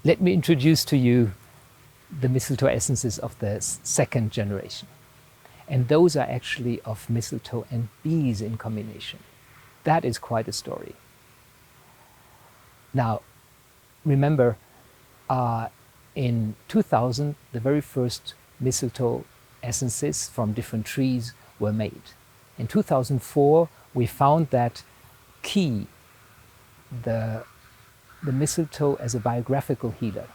Let me introduce to you the mistletoe essences of the second generation. And those are actually of mistletoe and bees in combination. That is quite a story. Now, remember, in 2000, the very first mistletoe essences from different trees were made. In 2004, we found that key, the mistletoe as a biographical healer,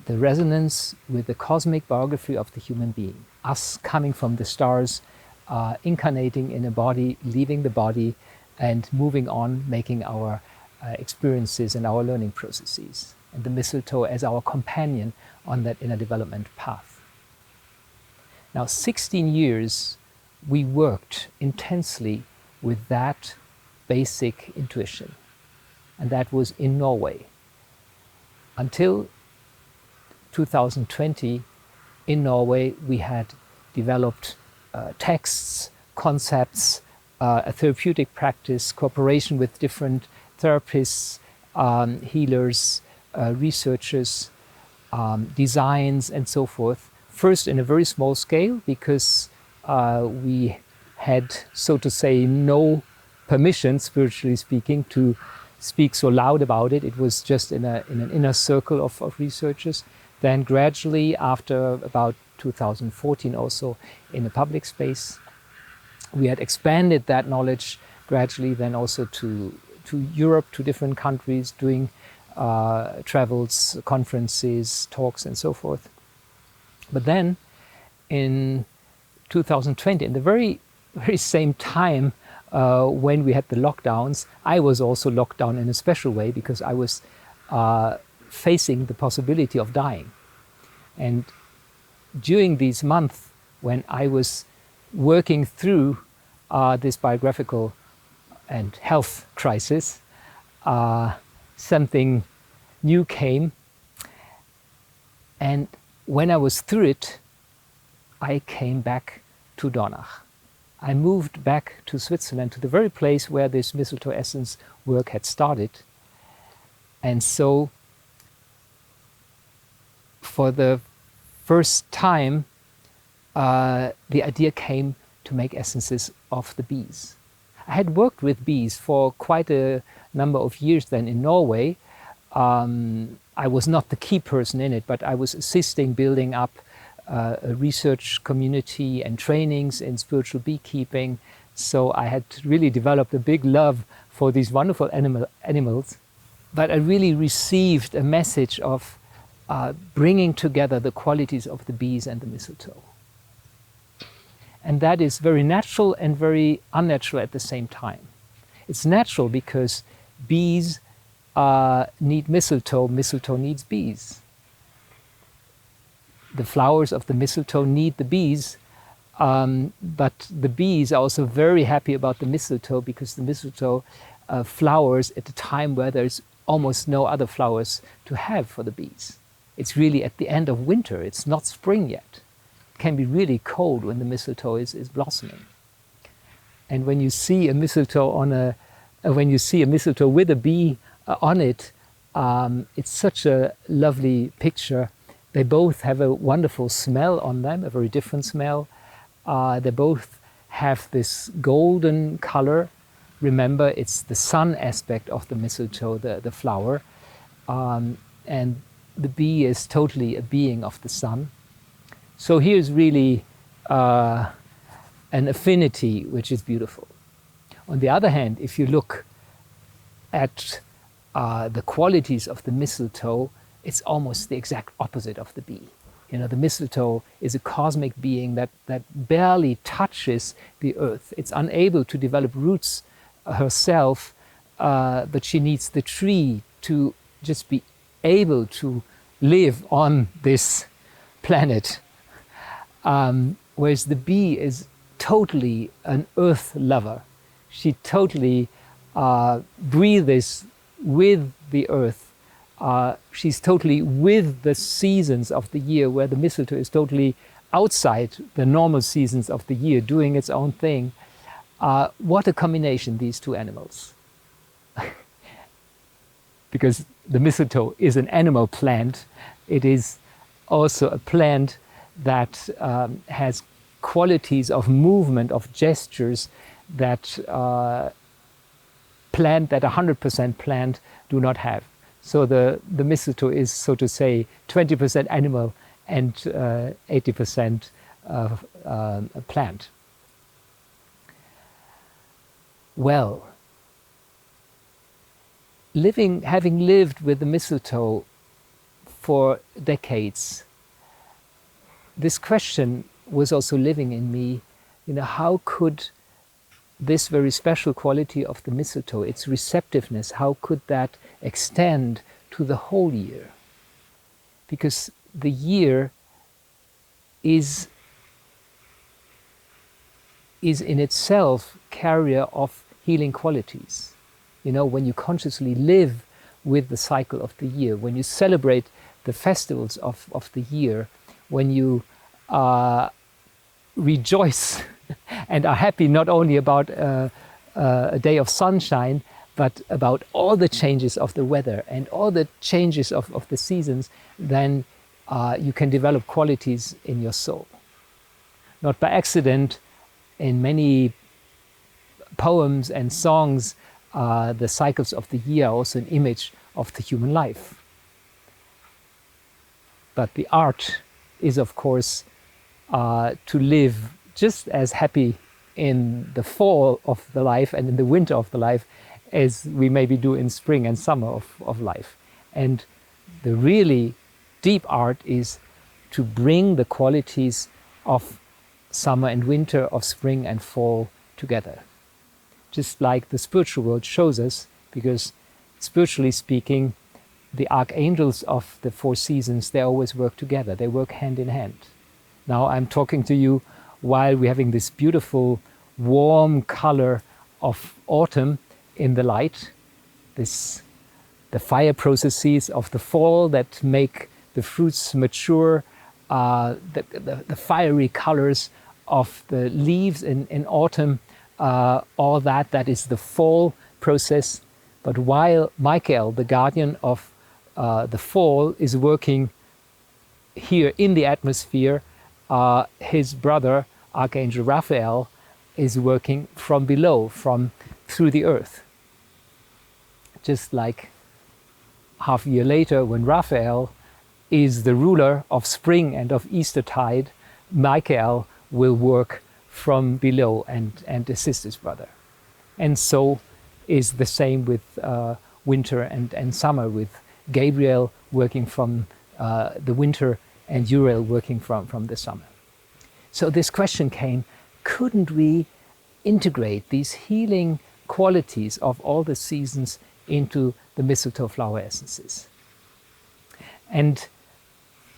the resonance with the cosmic biography of the human being, us coming from the stars, incarnating in a body, leaving the body, and moving on, making our experiences and our learning processes, and the mistletoe as our companion on that inner development path. Now, 16 years we worked intensely with that basic intuition, and that was in Norway. Until 2020, in Norway, we had developed texts, concepts, a therapeutic practice, cooperation with different therapists, healers, researchers, designs, and so forth. First in a very small scale, because we had, so to say, no permission, spiritually speaking, to speak so loud about it. It was just in an inner circle of researchers. Then gradually, after about 2014 also, in the public space, we had expanded that knowledge gradually then also to Europe, to different countries, doing travels, conferences, talks, and so forth. But then in 2020, in the very same time when we had the lockdowns, I was also locked down in a special way, because I was facing the possibility of dying. And during these months when I was working through this biographical and health crisis, something new came. And when I was through it, I came back to Dornach. I moved back to Switzerland, to the very place where this mistletoe essence work had started. And so, for the first time, the idea came to make essences of the bees. I had worked with bees for quite a number of years then in Norway. I was not the key person in it, but I was assisting building up a research community and trainings in spiritual beekeeping. So I had really developed a big love for these wonderful animals. But I really received a message of bringing together the qualities of the bees and the mistletoe. And that is very natural and very unnatural at the same time. It's natural because bees need mistletoe, mistletoe needs bees. The flowers of the mistletoe need the bees, but the bees are also very happy about the mistletoe, because the mistletoe flowers at a time where there's almost no other flowers to have for the bees. It's really at the end of winter, it's not spring yet. It can be really cold when the mistletoe is blossoming. And when you see a mistletoe when you see a mistletoe with a bee on it, it's such a lovely picture. They both have a wonderful smell on them, a very different smell. They both have this golden color. Remember, it's the sun aspect of the mistletoe, the flower. And the bee is totally a being of the sun. So here's really an affinity which is beautiful. On the other hand, if you look at the qualities of the mistletoe, it's almost the exact opposite of the bee. You know, the mistletoe is a cosmic being that barely touches the earth. It's unable to develop roots herself, but she needs the tree to just be able to live on this planet. Whereas the bee is totally an earth lover. She totally breathes with the earth. She's totally with the seasons of the year, where the mistletoe is totally outside the normal seasons of the year, doing its own thing. What a combination, these two animals. because the mistletoe is an animal plant. It is also a plant that has qualities of movement, of gestures that plant that 100% plant do not have. So the mistletoe is, so to say, 20% animal and 80% plant. Well, having lived with the mistletoe for decades, this question was also living in me. How could this very special quality of the mistletoe, its receptiveness, how could that extend to the whole year? Because the year is in itself carrier of healing qualities. When you consciously live with the cycle of the year, when you celebrate the festivals of the year, when you rejoice and are happy not only about a day of sunshine, but about all the changes of the weather and all the changes of the seasons, then you can develop qualities in your soul. Not by accident, in many poems and songs, the cycles of the year are also an image of the human life. But the art is, of course, to live just as happy in the fall of the life and in the winter of the life as we maybe do in spring and summer of life. And the really deep art is to bring the qualities of summer and winter, of spring and fall together. Just like the spiritual world shows us, because spiritually speaking, the archangels of the four seasons, they always work together. They work hand in hand. Now I'm talking to you while we're having this beautiful warm color of autumn in the light, the fire processes of the fall that make the fruits mature, the fiery colors of the leaves in autumn, all that is the fall process. But while Michael, the guardian of the fall, is working here in the atmosphere, his brother, Archangel Raphael, is working from below, through the earth. Just like half a year later, when Raphael is the ruler of spring and of Eastertide, Michael will work from below and assist his brother. And so is the same with winter and summer, with Gabriel working from the winter and Uriel working from the summer. So this question came, couldn't we integrate these healing qualities of all the seasons into the mistletoe flower essences? And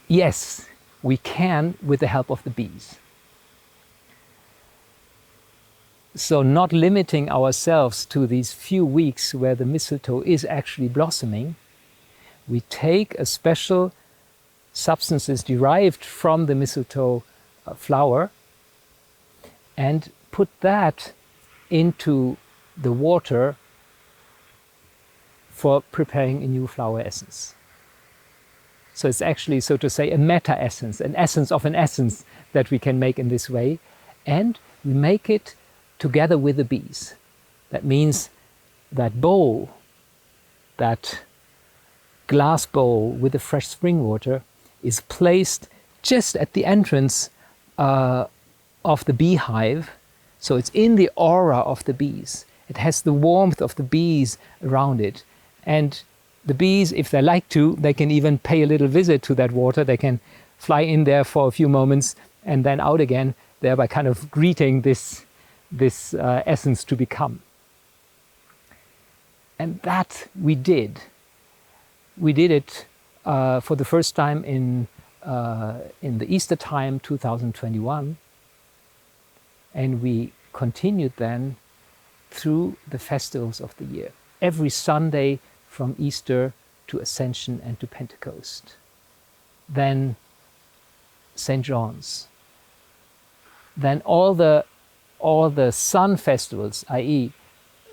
yes, we can, with the help of the bees. So not limiting ourselves to these few weeks where the mistletoe is actually blossoming, we take a special substances derived from the mistletoe flower and put that into the water for preparing a new flower essence. So it's actually, so to say, a meta essence, an essence of an essence that we can make in this way. And we make it together with the bees. That means that bowl, that glass bowl with the fresh spring water, is placed just at the entrance of the beehive. So it's in the aura of the bees. It has the warmth of the bees around it. And the bees, if they like to, they can even pay a little visit to that water. They can fly in there for a few moments and then out again, thereby kind of greeting this essence to become. And that we did. We did it for the first time in the Easter time 2021, and we continued then through the festivals of the year. Every Sunday from Easter to Ascension and to Pentecost. Then St. John's. Then all the sun festivals, i.e.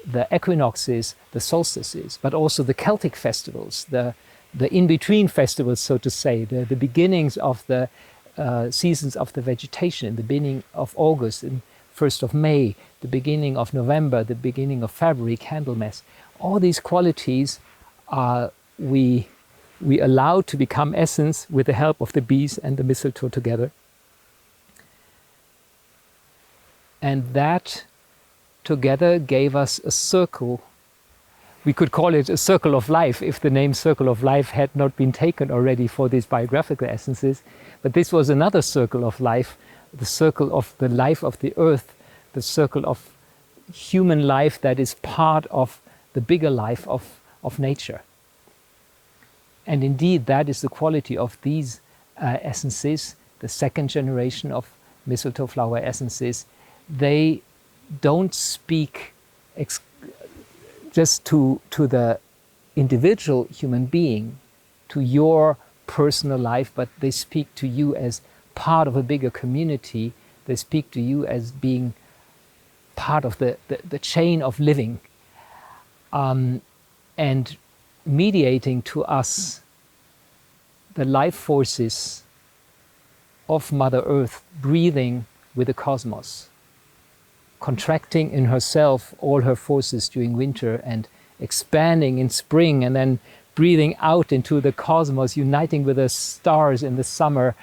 the equinoxes, the solstices, but also the Celtic festivals, the in-between festivals, so to say, the beginnings of the seasons of the vegetation, the beginning of August and 1st of May, the beginning of November, the beginning of February, Candlemas. All these qualities we allow to become essence with the help of the bees and the mistletoe together. And that together gave us a circle. We could call it a circle of life if the name circle of life had not been taken already for these biographical essences. But this was another circle of life, the circle of the life of the earth, the circle of human life that is part of the bigger life of nature. And indeed, that is the quality of these essences, the second generation of mistletoe flower essences. They don't speak just to the individual human being, to your personal life, but they speak to you as part of a bigger community. They speak to you as being part of the chain of living, and mediating to us the life forces of Mother Earth, breathing with the cosmos, contracting in herself all her forces during winter and expanding in spring, and then breathing out into the cosmos, uniting with the stars in the summer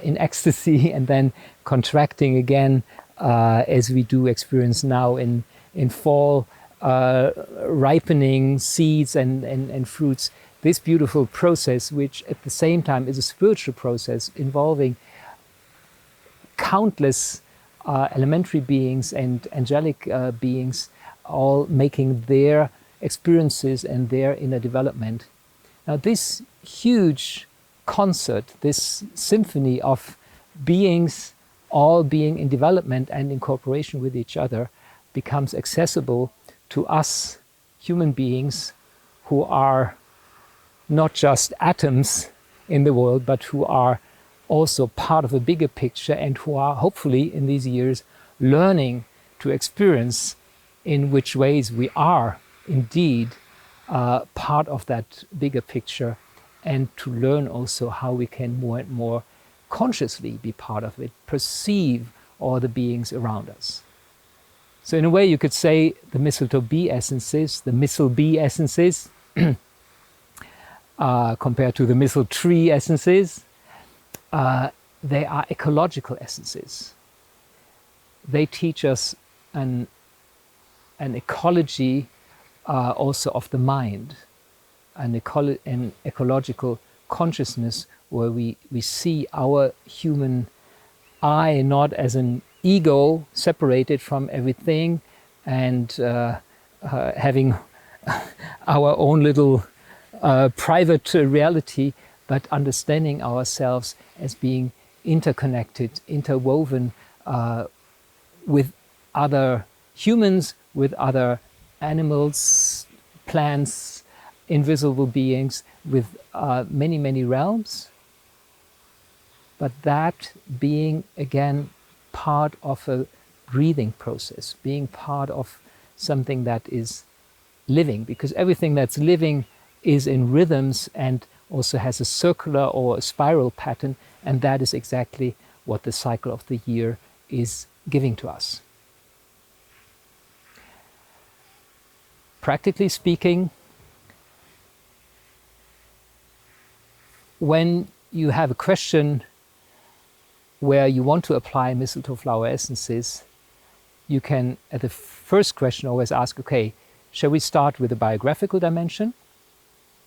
in ecstasy, and then contracting again as we do experience now in fall, ripening seeds and fruits. This beautiful process, which at the same time is a spiritual process involving countless elementary beings and angelic beings, all making their experiences and their inner development. Now this huge concert, this symphony of beings all being in development and in cooperation with each other, becomes accessible to us human beings who are not just atoms in the world, but who are also part of a bigger picture, and who are hopefully in these years learning to experience in which ways we are indeed part of that bigger picture, and to learn also how we can more and more consciously be part of it, perceive all the beings around us. So in a way you could say the mistletoe bee essences, the mistle bee essences, compared to the mistle tree essences, they are ecological essences. They teach us an ecology also of the mind, an ecological consciousness where we see our human I not as an ego separated from everything and having our own little private reality, but understanding ourselves as being interconnected, interwoven with other humans, with other animals, plants, invisible beings, with many, many realms. But that being, again, part of a breathing process, being part of something that is living, because everything that's living is in rhythms and also has a circular or a spiral pattern, and that is exactly what the cycle of the year is giving to us. Practically speaking, when you have a question where you want to apply mistletoe flower essences, you can, at the first question, always ask, okay, shall we start with the biographical dimension?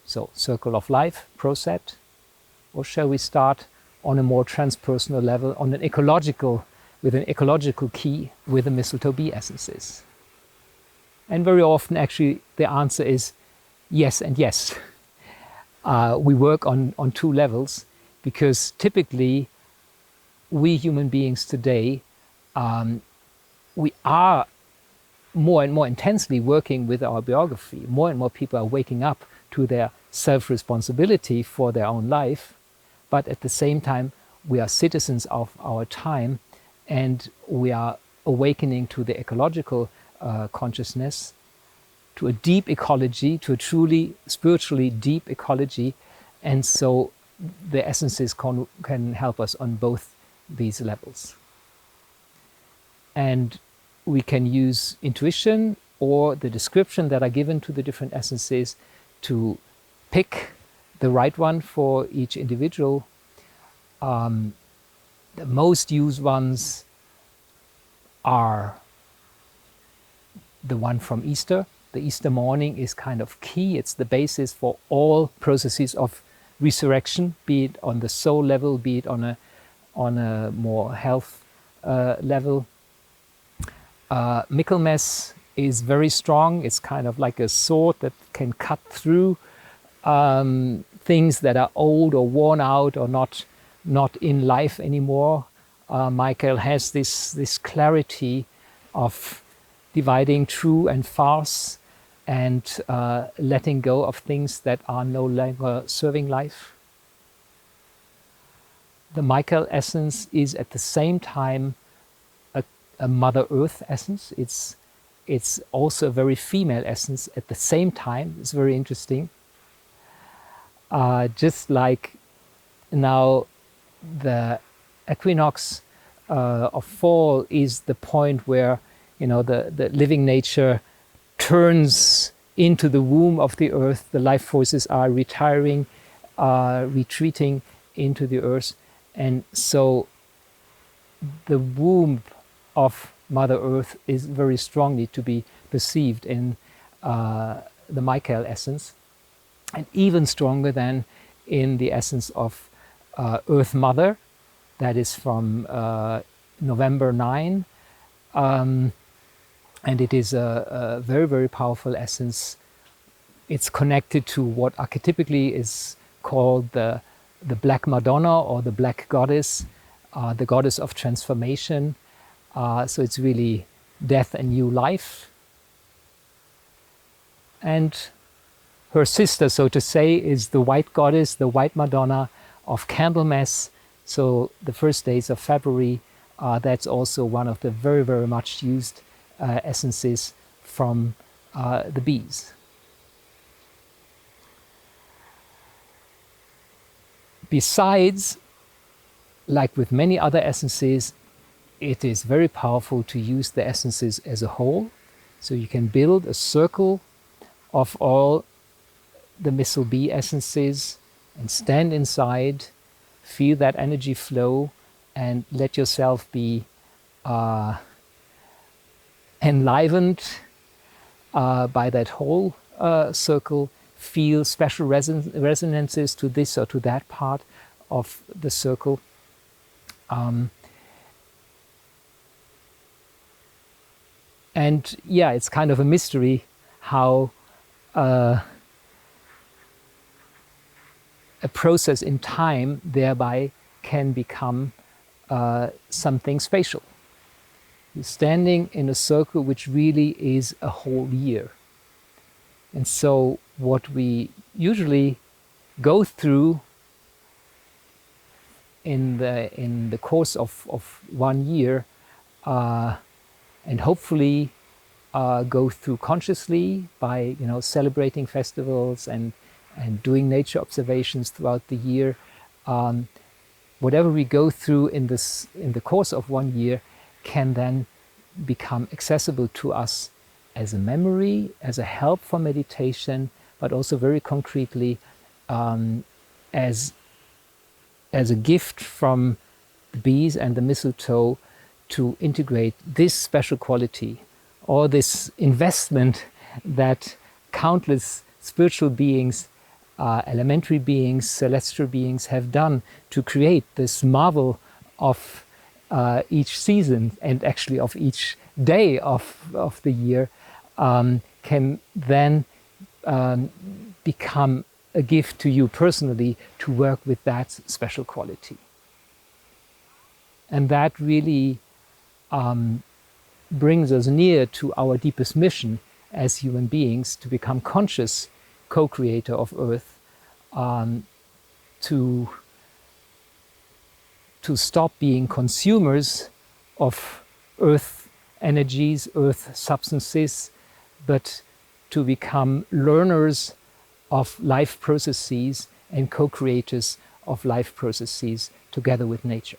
So, circle of life, proset, or shall we start on a more transpersonal level, on an ecological, with an ecological key, with the mistletoe bee essences? And very often, actually, the answer is yes and yes. We work on two levels, because typically, we human beings today, we are more and more intensely working with our biography. More and more people are waking up to their self-responsibility for their own life, but at the same time we are citizens of our time, and we are awakening to the ecological consciousness, to a deep ecology, to a truly spiritually deep ecology. And so the essences can help us on both these levels. And we can use intuition or the description that are given to the different essences to pick the right one for each individual. The most used ones are the one from Easter. The Easter morning is kind of key. It's the basis for all processes of resurrection, be it on the soul level, be it on a more health level. Michaelmas is very strong. It's kind of like a sword that can cut through things that are old or worn out or not in life anymore. Michael has this clarity of dividing true and false and letting go of things that are no longer serving life. The Michael essence is at the same time a Mother Earth essence. It's also a very female essence at the same time. It's very interesting. Just like now the equinox of fall is the point where the living nature turns into the womb of the earth. The life forces are retiring, retreating into the earth. And so the womb of Mother Earth is very strongly to be perceived in the Michael essence, and even stronger than in the essence of Earth Mother, that is from November 9. And it is a very, very powerful essence. It's connected to what archetypically is called the Black Madonna or the Black Goddess, the goddess of transformation. So it's really death and new life. And her sister, so to say, is the White Goddess, the White Madonna of Candlemas. So the first days of February, that's also one of the very, very much used essences from the bees. Besides, like with many other essences, it is very powerful to use the essences as a whole. So you can build a circle of all the Mistle bee essences and stand inside, feel that energy flow, and let yourself be enlivened by that whole circle. Feel special resonances to this or to that part of the circle. And yeah, it's kind of a mystery how a process in time thereby can become something spatial. You're standing in a circle which really is a whole year. And so what we usually go through in the course of 1 year, and hopefully go through consciously by celebrating festivals and doing nature observations throughout the year. Whatever we go through in the course of 1 year can then become accessible to us as a memory, as a help for meditation, but also very concretely as a gift from the bees and the mistletoe to integrate this special quality or this investment that countless spiritual beings, elementary beings, celestial beings have done to create this marvel of each season and actually of each day of the year, can then become a gift to you personally to work with that special quality. And that really brings us near to our deepest mission as human beings, to become conscious co-creator of Earth, to stop being consumers of Earth energies, Earth substances, but to become learners of life processes and co-creators of life processes together with nature.